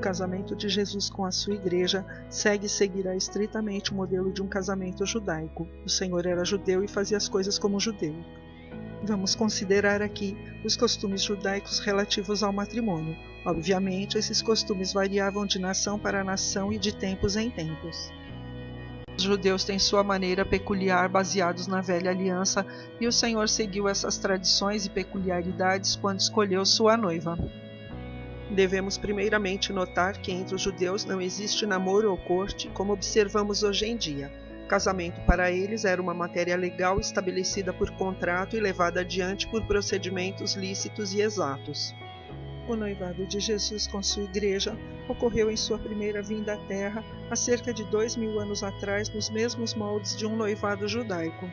casamento de Jesus com a sua igreja segue e seguirá estritamente o modelo de um casamento judaico. O Senhor era judeu e fazia as coisas como judeu. Vamos considerar aqui os costumes judaicos relativos ao matrimônio. Obviamente, esses costumes variavam de nação para nação e de tempos em tempos. Os judeus têm sua maneira peculiar baseados na velha aliança e o Senhor seguiu essas tradições e peculiaridades quando escolheu sua noiva. Devemos primeiramente notar que entre os judeus não existe namoro ou corte, como observamos hoje em dia. O casamento para eles era uma matéria legal estabelecida por contrato e levada adiante por procedimentos lícitos e exatos. O noivado de Jesus com sua igreja ocorreu em sua primeira vinda à Terra há cerca de 2000 anos atrás nos mesmos moldes de um noivado judaico.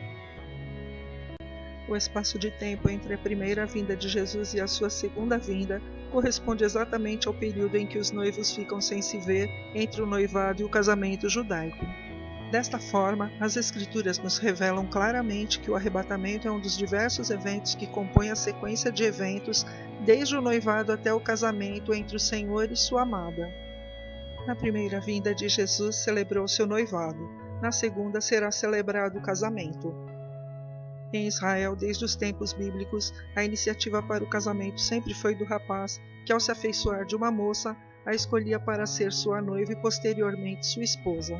O espaço de tempo entre a primeira vinda de Jesus e a sua segunda vinda corresponde exatamente ao período em que os noivos ficam sem se ver entre o noivado e o casamento judaico. Desta forma, as Escrituras nos revelam claramente que o arrebatamento é um dos diversos eventos que compõem a sequência de eventos desde o noivado até o casamento entre o Senhor e sua amada. Na primeira vinda de Jesus celebrou seu noivado, na segunda será celebrado o casamento. Em Israel, desde os tempos bíblicos, a iniciativa para o casamento sempre foi do rapaz, que ao se afeiçoar de uma moça, a escolhia para ser sua noiva e posteriormente sua esposa.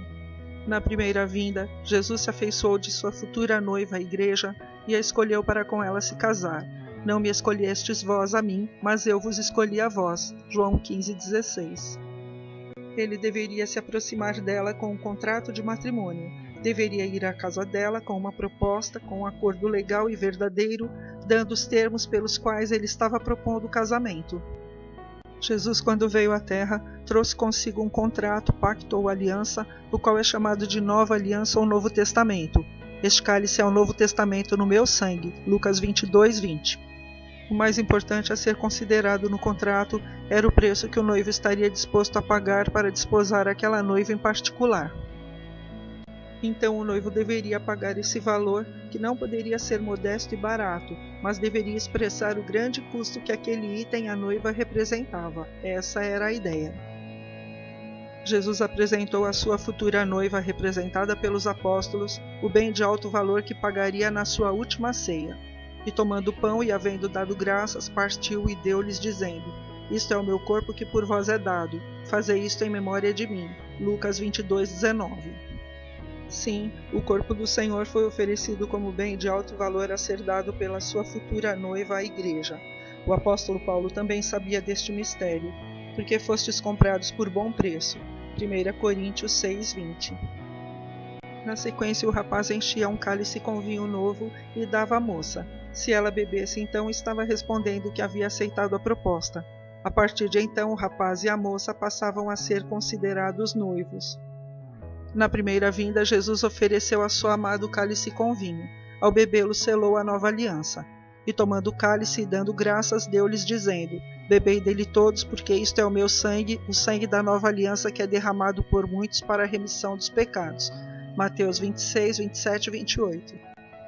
Na primeira vinda, Jesus se afeiçoou de sua futura noiva, a igreja, e a escolheu para com ela se casar. Não me escolhestes vós a mim, mas eu vos escolhi a vós. João 15,16. Ele deveria se aproximar dela com um contrato de matrimônio. Deveria ir à casa dela com uma proposta, com um acordo legal e verdadeiro, dando os termos pelos quais ele estava propondo o casamento. Jesus, quando veio à Terra, trouxe consigo um contrato, pacto ou aliança, o qual é chamado de Nova Aliança ou Novo Testamento. Este cálice é o Novo Testamento no meu sangue. Lucas 22:20. O mais importante a ser considerado no contrato era o preço que o noivo estaria disposto a pagar para desposar aquela noiva em particular. Então o noivo deveria pagar esse valor, que não poderia ser modesto e barato, mas deveria expressar o grande custo que aquele item à noiva representava. Essa era a ideia. Jesus apresentou à sua futura noiva, representada pelos apóstolos, o bem de alto valor que pagaria na sua última ceia. E tomando o pão e havendo dado graças, partiu e deu-lhes, dizendo: Isto é o meu corpo que por vós é dado. Fazei isto em memória de mim. Lucas 22:19. Sim, o corpo do Senhor foi oferecido como bem de alto valor a ser dado pela sua futura noiva à igreja. O apóstolo Paulo também sabia deste mistério, porque fostes comprados por bom preço. 1 Coríntios 6:20. Na sequência, o rapaz enchia um cálice com vinho novo e dava à moça. Se ela bebesse, então estava respondendo que havia aceitado a proposta. A partir de então, o rapaz e a moça passavam a ser considerados noivos. Na primeira vinda, Jesus ofereceu a sua amada o cálice com vinho. Ao bebê-lo, selou a nova aliança. E tomando o cálice e dando graças, deu-lhes, dizendo: Bebei dele todos, porque isto é o meu sangue, o sangue da nova aliança que é derramado por muitos para a remissão dos pecados. Mateus 26, 27 e 28.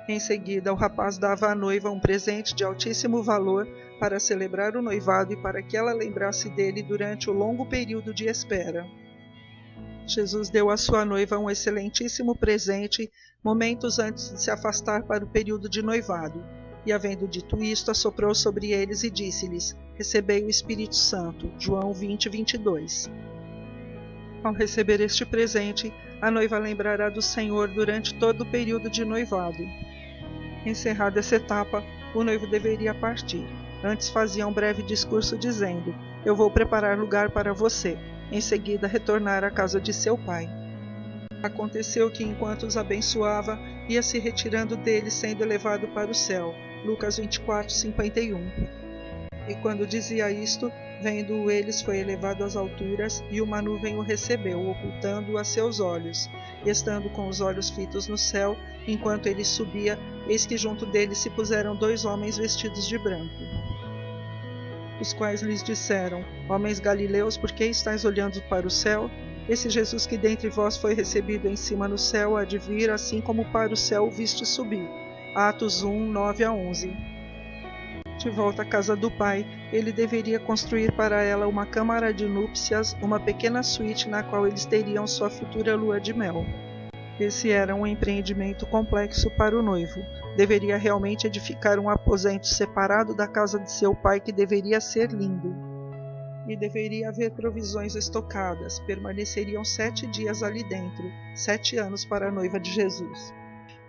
Em seguida, o rapaz dava à noiva um presente de altíssimo valor para celebrar o noivado e para que ela lembrasse dele durante o longo período de espera. Jesus deu à sua noiva um excelentíssimo presente momentos antes de se afastar para o período de noivado. E, havendo dito isto, assoprou sobre eles e disse-lhes: Recebei o Espírito Santo. João 20:22. Ao receber este presente, a noiva lembrará do Senhor durante todo o período de noivado. Encerrada essa etapa, o noivo deveria partir. Antes fazia um breve discurso dizendo: Eu vou preparar lugar para você. Em seguida, retornar à casa de seu pai. Aconteceu que, enquanto os abençoava, ia se retirando deles, sendo elevado para o céu. Lucas 24:51. E quando dizia isto, vendo-o eles, foi elevado às alturas, e uma nuvem o recebeu, ocultando-o a seus olhos. E estando com os olhos fitos no céu, enquanto ele subia, eis que junto dele se puseram 2 homens vestidos de branco, os quais lhes disseram: Homens galileus, por que estáis olhando para o céu? Esse Jesus que dentre vós foi recebido em cima no céu há de vir, assim como para o céu o viste subir. Atos 1, 9 a 11. De volta à casa do pai, ele deveria construir para ela uma câmara de núpcias, uma pequena suíte na qual eles teriam sua futura lua de mel. Esse era um empreendimento complexo para o noivo. Deveria realmente edificar um aposento separado da casa de seu pai, que deveria ser lindo. E deveria haver provisões estocadas. Permaneceriam 7 dias ali dentro, 7 anos para a noiva de Jesus.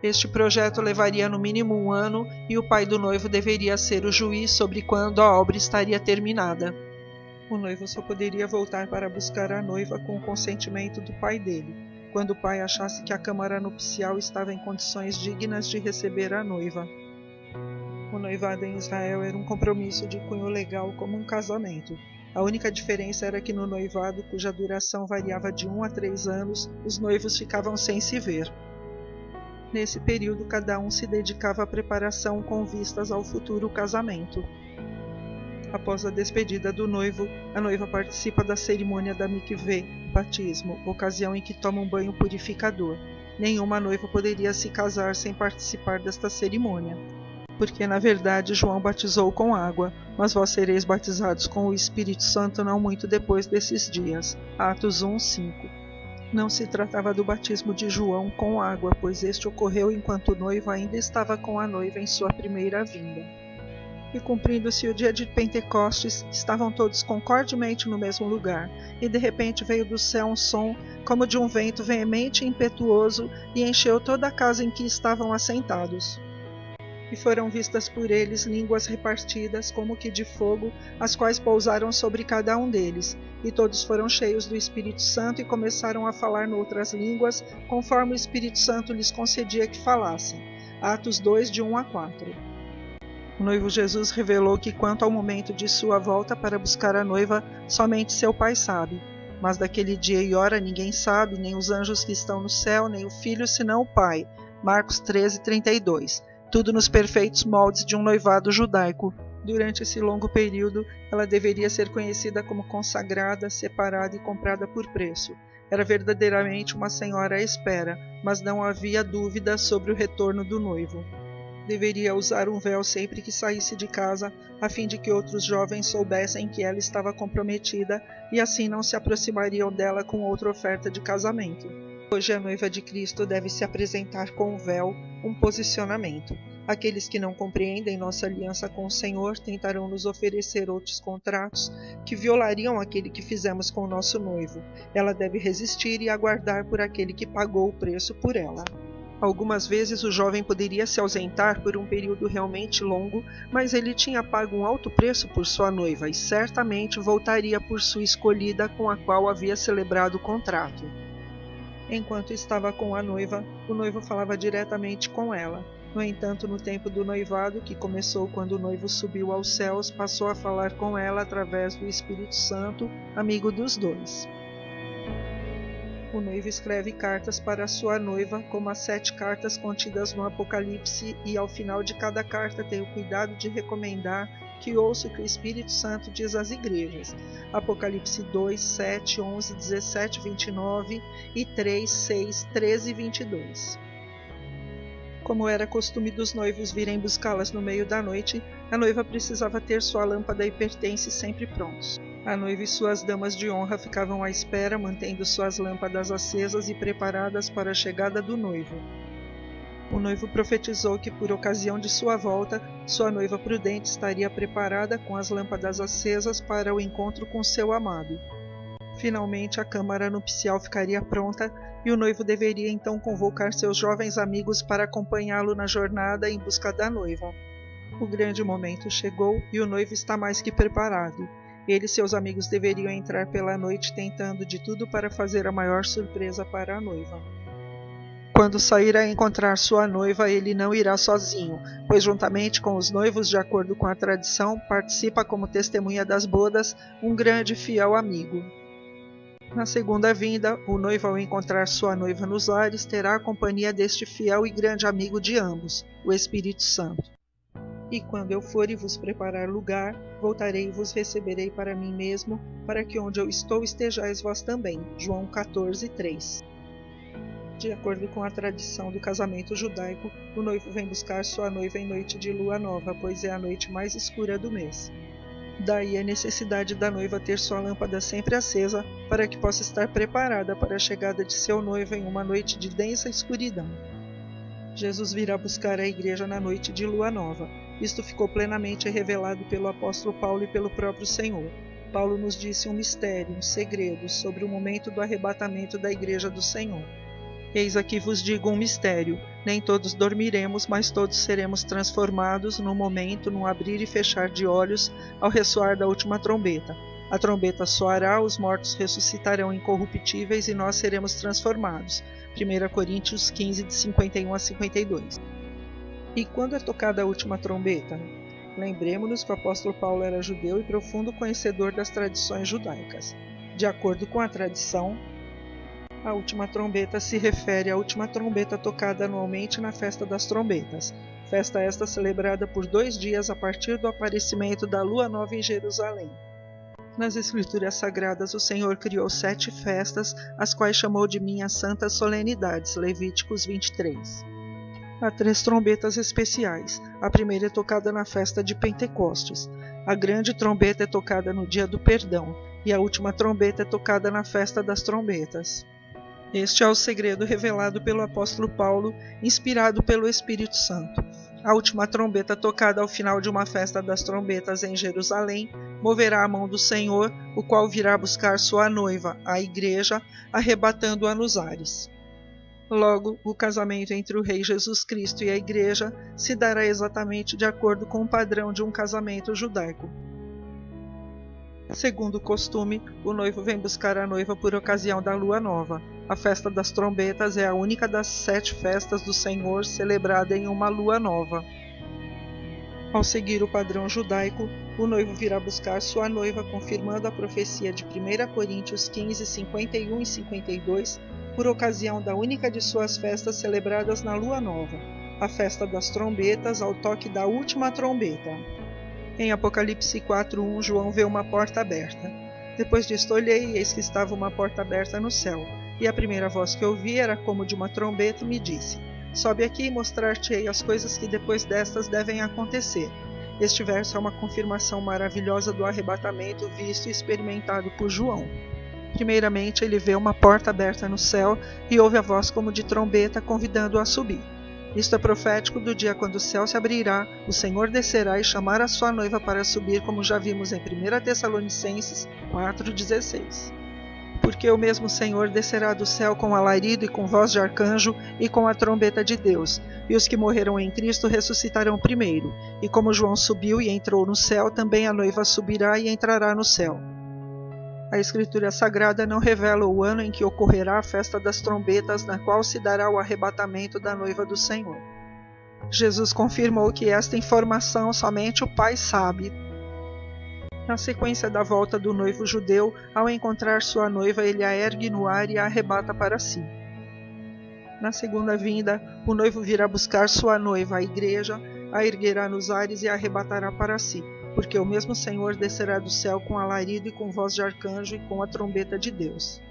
Este projeto levaria no mínimo 1 ano, e o pai do noivo deveria ser o juiz sobre quando a obra estaria terminada. O noivo só poderia voltar para buscar a noiva com o consentimento do pai dele, quando o pai achasse que a câmara nupcial estava em condições dignas de receber a noiva. O noivado em Israel era um compromisso de cunho legal como um casamento. A única diferença era que no noivado, cuja duração variava de 1 a 3 anos, os noivos ficavam sem se ver. Nesse período, cada um se dedicava à preparação com vistas ao futuro casamento. Após a despedida do noivo, a noiva participa da cerimônia da mikveh, batismo, ocasião em que toma um banho purificador. Nenhuma noiva poderia se casar sem participar desta cerimônia, porque na verdade João batizou com água, mas vós sereis batizados com o Espírito Santo não muito depois desses dias. Atos 1:5. Não se tratava do batismo de João com água, pois este ocorreu enquanto o noivo ainda estava com a noiva em sua primeira vinda. E cumprindo-se o dia de Pentecostes, estavam todos concordemente no mesmo lugar, e de repente veio do céu um som, como de um vento veemente e impetuoso, e encheu toda a casa em que estavam assentados. E foram vistas por eles línguas repartidas, como que de fogo, as quais pousaram sobre cada um deles, e todos foram cheios do Espírito Santo e começaram a falar noutras línguas, conforme o Espírito Santo lhes concedia que falassem. Atos 2, de 1 a 4. O noivo Jesus revelou que quanto ao momento de sua volta para buscar a noiva, somente seu Pai sabe. Mas daquele dia e hora ninguém sabe, nem os anjos que estão no céu, nem o Filho, senão o Pai. Marcos 13:32. Tudo nos perfeitos moldes de um noivado judaico. Durante esse longo período, ela deveria ser conhecida como consagrada, separada e comprada por preço. Era verdadeiramente uma senhora à espera, mas não havia dúvida sobre o retorno do noivo. Deveria usar um véu sempre que saísse de casa, a fim de que outros jovens soubessem que ela estava comprometida e assim não se aproximariam dela com outra oferta de casamento. Hoje a noiva de Cristo deve se apresentar com um véu, um posicionamento. Aqueles que não compreendem nossa aliança com o Senhor tentarão nos oferecer outros contratos que violariam aquele que fizemos com o nosso noivo. Ela deve resistir e aguardar por aquele que pagou o preço por ela. Algumas vezes o jovem poderia se ausentar por um período realmente longo, mas ele tinha pago um alto preço por sua noiva e certamente voltaria por sua escolhida com a qual havia celebrado o contrato. Enquanto estava com a noiva, o noivo falava diretamente com ela. No entanto, no tempo do noivado, que começou quando o noivo subiu aos céus, passou a falar com ela através do Espírito Santo, amigo dos dois. O noivo escreve cartas para sua noiva, como as 7 cartas contidas no Apocalipse, e ao final de cada carta tem o cuidado de recomendar que ouça o que o Espírito Santo diz às igrejas. Apocalipse 2, 7, 11, 17, 29 e 3, 6, 13 e 22. Como era costume dos noivos virem buscá-las no meio da noite, a noiva precisava ter sua lâmpada e pertences sempre prontos. A noiva e suas damas de honra ficavam à espera, mantendo suas lâmpadas acesas e preparadas para a chegada do noivo. O noivo profetizou que, por ocasião de sua volta, sua noiva prudente estaria preparada com as lâmpadas acesas para o encontro com seu amado. Finalmente, a câmara nupcial ficaria pronta e o noivo deveria então convocar seus jovens amigos para acompanhá-lo na jornada em busca da noiva. O grande momento chegou e o noivo está mais que preparado. Ele e seus amigos deveriam entrar pela noite tentando de tudo para fazer a maior surpresa para a noiva. Quando sair a encontrar sua noiva, ele não irá sozinho, pois juntamente com os noivos, de acordo com a tradição, participa como testemunha das bodas um grande e fiel amigo. Na segunda vinda, o noivo, ao encontrar sua noiva nos ares, terá a companhia deste fiel e grande amigo de ambos, o Espírito Santo. E quando eu for e vos preparar lugar, voltarei e vos receberei para mim mesmo, para que onde eu estou estejais vós também. João 14, 3. De acordo com a tradição do casamento judaico, o noivo vem buscar sua noiva em noite de lua nova, pois é a noite mais escura do mês. Daí a necessidade da noiva ter sua lâmpada sempre acesa para que possa estar preparada para a chegada de seu noivo em uma noite de densa escuridão. Jesus virá buscar a igreja na noite de lua nova. Isto ficou plenamente revelado pelo apóstolo Paulo e pelo próprio Senhor. Paulo nos disse um mistério, um segredo sobre o momento do arrebatamento da igreja do Senhor. Eis aqui vos digo um mistério, nem todos dormiremos, mas todos seremos transformados no momento, no abrir e fechar de olhos, ao ressoar da última trombeta. A trombeta soará, os mortos ressuscitarão incorruptíveis e nós seremos transformados. 1 Coríntios 15, de 51 a 52. E quando é tocada a última trombeta? Lembremos-nos que o apóstolo Paulo era judeu e profundo conhecedor das tradições judaicas. De acordo com a tradição, a última trombeta se refere à última trombeta tocada anualmente na Festa das Trombetas. Festa esta celebrada por 2 dias a partir do aparecimento da lua nova em Jerusalém. Nas Escrituras Sagradas, o Senhor criou 7 festas, as quais chamou de minhas santas solenidades. Levíticos 23. Há 3 trombetas especiais. A primeira é tocada na festa de Pentecostes. A grande trombeta é tocada no dia do perdão. E a última trombeta é tocada na festa das trombetas. Este é o segredo revelado pelo apóstolo Paulo, inspirado pelo Espírito Santo. A última trombeta tocada ao final de uma festa das trombetas em Jerusalém moverá a mão do Senhor, o qual virá buscar sua noiva, a igreja, arrebatando-a nos ares. Logo, o casamento entre o Rei Jesus Cristo e a igreja se dará exatamente de acordo com o padrão de um casamento judaico. Segundo o costume, o noivo vem buscar a noiva por ocasião da lua nova. A festa das trombetas é a única das 7 festas do Senhor celebrada em uma lua nova. Ao seguir o padrão judaico, o noivo virá buscar sua noiva, confirmando a profecia de 1 Coríntios 15, 51 e 52, por ocasião da única de suas festas celebradas na lua nova, a festa das trombetas, ao toque da última trombeta. Em Apocalipse 4:1, João vê uma porta aberta. Depois disto olhei, e eis que estava uma porta aberta no céu, e a primeira voz que ouvi era como de uma trombeta, e me disse: sobe aqui e mostrar-te-ei as coisas que depois destas devem acontecer. Este verso é uma confirmação maravilhosa do arrebatamento visto e experimentado por João. Primeiramente, ele vê uma porta aberta no céu e ouve a voz como de trombeta convidando-o a subir. Isto é profético do dia quando o céu se abrirá, o Senhor descerá e chamará a sua noiva para subir, como já vimos em 1 Tessalonicenses 4,16. Porque o mesmo Senhor descerá do céu com alarido e com voz de arcanjo e com a trombeta de Deus, e os que morreram em Cristo ressuscitarão primeiro. E como João subiu e entrou no céu, também a noiva subirá e entrará no céu. A Escritura Sagrada não revela o ano em que ocorrerá a festa das trombetas, na qual se dará o arrebatamento da noiva do Senhor. Jesus confirmou que esta informação somente o Pai sabe. Na sequência da volta do noivo judeu, ao encontrar sua noiva, ele a ergue no ar e a arrebata para si. Na segunda vinda, o noivo virá buscar sua noiva, a igreja, a erguerá nos ares e a arrebatará para si, porque o mesmo Senhor descerá do céu com alarido e com voz de arcanjo e com a trombeta de Deus.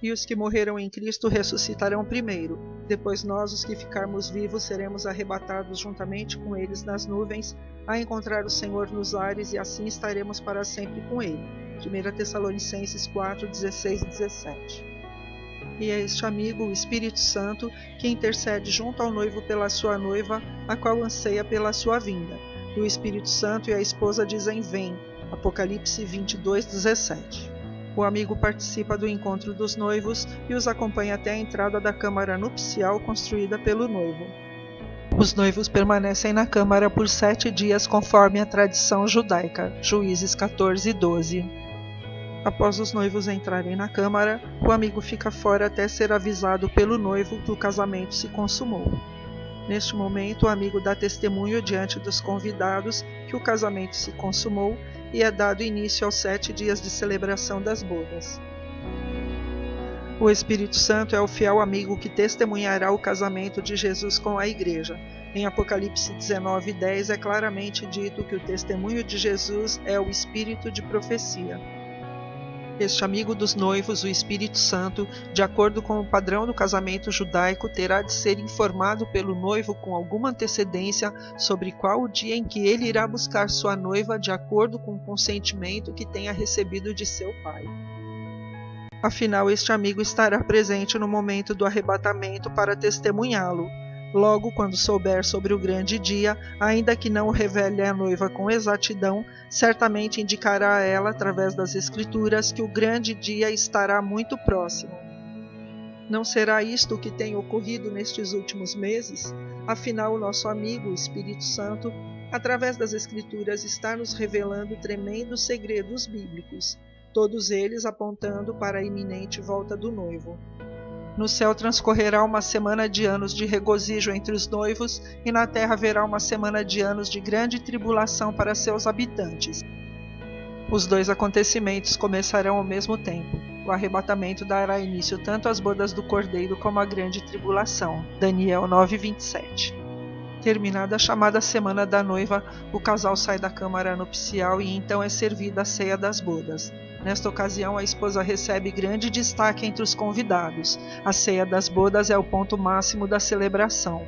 E os que morreram em Cristo ressuscitarão primeiro. Depois nós, os que ficarmos vivos, seremos arrebatados juntamente com eles nas nuvens, a encontrar o Senhor nos ares, e assim estaremos para sempre com ele. 1 Tessalonicenses 4, 16 e 17. E é este amigo, o Espírito Santo, que intercede junto ao noivo pela sua noiva, a qual anseia pela sua vinda. E o Espírito Santo e a esposa dizem: vem. Apocalipse 22, 17. O amigo participa do encontro dos noivos e os acompanha até a entrada da câmara nupcial construída pelo noivo. Os noivos permanecem na câmara por 7 dias, conforme a tradição judaica. Juízes 14, 12. Após os noivos entrarem na câmara, o amigo fica fora até ser avisado pelo noivo que o casamento se consumou. Neste momento, o amigo dá testemunho diante dos convidados que o casamento se consumou e é dado início aos 7 dias de celebração das bodas. O Espírito Santo é o fiel amigo que testemunhará o casamento de Jesus com a igreja. Em Apocalipse 19:10 é claramente dito que o testemunho de Jesus é o espírito de profecia. Este amigo dos noivos, o Espírito Santo, de acordo com o padrão do casamento judaico, terá de ser informado pelo noivo com alguma antecedência sobre qual o dia em que ele irá buscar sua noiva, de acordo com o consentimento que tenha recebido de seu pai. Afinal, este amigo estará presente no momento do arrebatamento para testemunhá-lo. Logo, quando souber sobre o grande dia, ainda que não o revele à noiva com exatidão, certamente indicará a ela, através das Escrituras, que o grande dia estará muito próximo. Não será isto o que tem ocorrido nestes últimos meses? Afinal, o nosso amigo, o Espírito Santo, através das Escrituras, está nos revelando tremendos segredos bíblicos, todos eles apontando para a iminente volta do noivo. No céu transcorrerá uma semana de anos de regozijo entre os noivos, e na terra haverá uma semana de anos de grande tribulação para seus habitantes. Os dois acontecimentos começarão ao mesmo tempo. O arrebatamento dará início tanto às bodas do Cordeiro como à grande tribulação. Daniel 9:27. Terminada a chamada Semana da Noiva, o casal sai da câmara nupcial e então é servida a ceia das bodas. Nesta ocasião, a esposa recebe grande destaque entre os convidados. A ceia das bodas é o ponto máximo da celebração.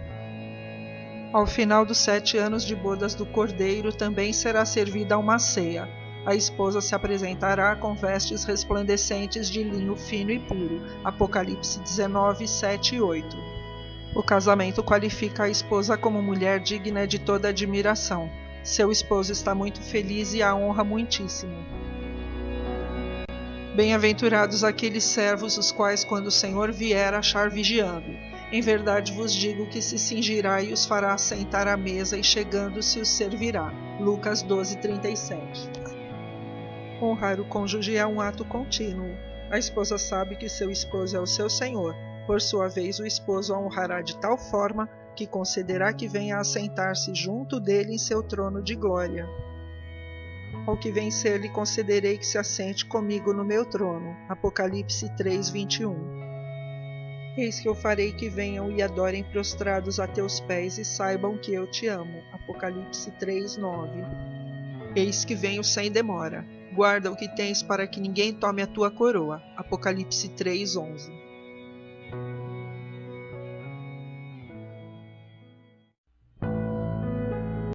Ao final dos 7 anos de bodas do Cordeiro, também será servida uma ceia. A esposa se apresentará com vestes resplandecentes de linho fino e puro. Apocalipse 19, 7 e 8. O casamento qualifica a esposa como mulher digna de toda admiração. Seu esposo está muito feliz e a honra muitíssimo. Bem-aventurados aqueles servos, os quais, quando o Senhor vier, achar vigiando. Em verdade vos digo que se cingirá e os fará assentar à mesa, e chegando-se os servirá. Lucas 12:37. Honrar o cônjuge é um ato contínuo. A esposa sabe que seu esposo é o seu Senhor. Por sua vez, o esposo a honrará de tal forma que concederá que venha a assentar-se junto dele em seu trono de glória. Ao que vencer, lhe concederei que se assente comigo no meu trono. Apocalipse 3:21. Eis que eu farei que venham e adorem prostrados a teus pés e saibam que eu te amo. Apocalipse 3:9. Eis que venho sem demora. Guarda o que tens para que ninguém tome a tua coroa. Apocalipse 3:11.